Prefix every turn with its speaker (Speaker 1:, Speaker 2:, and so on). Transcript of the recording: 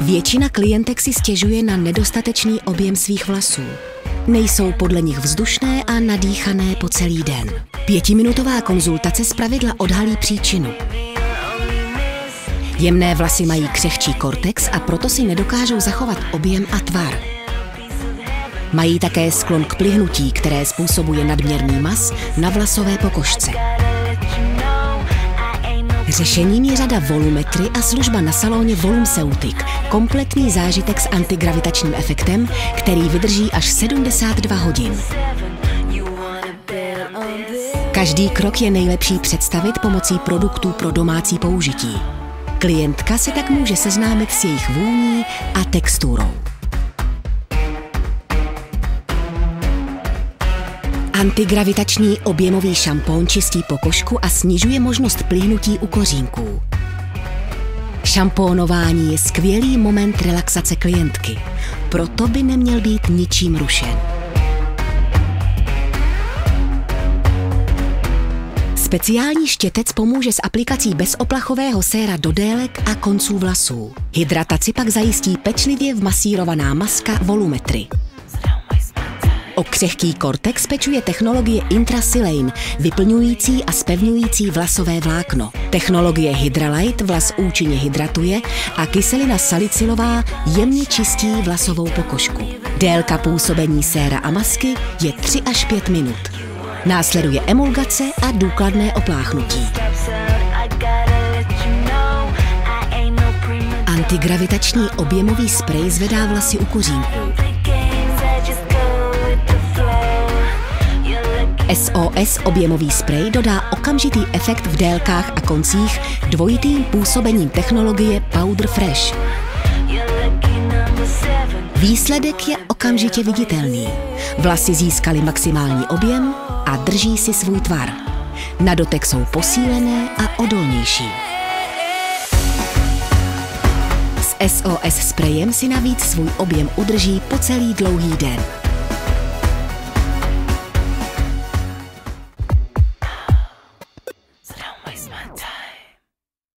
Speaker 1: Většina klientek si stěžuje na nedostatečný objem svých vlasů. Nejsou podle nich vzdušné a nadýchané po celý den. 5minutová konzultace zpravidla odhalí příčinu. Jemné vlasy mají křehčí kortex a proto si nedokážou zachovat objem a tvar. Mají také sklon k plihnutí, které způsobuje nadměrný mas na vlasové pokožce. Řešením je řada Volumetry a služba na salóně Volumceutic, kompletní zážitek s antigravitačním efektem, který vydrží až 72 hodin. Každý krok je nejlepší představit pomocí produktů pro domácí použití. Klientka se tak může seznámit s jejich vůní a texturou. Antigravitační objemový šampón čistí pokožku a snižuje možnost plihnutí u kořínků. Šampónování je skvělý moment relaxace klientky, proto by neměl být ničím rušen. Speciální štětec pomůže s aplikací bezoplachového séra do délek a konců vlasů. Hydrataci pak zajistí pečlivě vmasírovaná maska Volumetry. O křehký kortex pečuje technologie Intrasilane, vyplňující a zpevňující vlasové vlákno. Technologie Hydralight vlas účinně hydratuje a kyselina salicylová jemně čistí vlasovou pokožku. Délka působení séra a masky je 3 až 5 minut. Následuje emulgace a důkladné opláchnutí. Antigravitační objemový sprej zvedá vlasy u kořínků. SOS objemový sprej dodá okamžitý efekt v délkách a koncích dvojitým působením technologie Powder Fresh. Výsledek je okamžitě viditelný. Vlasy získaly maximální objem a drží si svůj tvar. Na dotek jsou posílené a odolnější. S SOS sprejem si navíc svůj objem udrží po celý dlouhý den.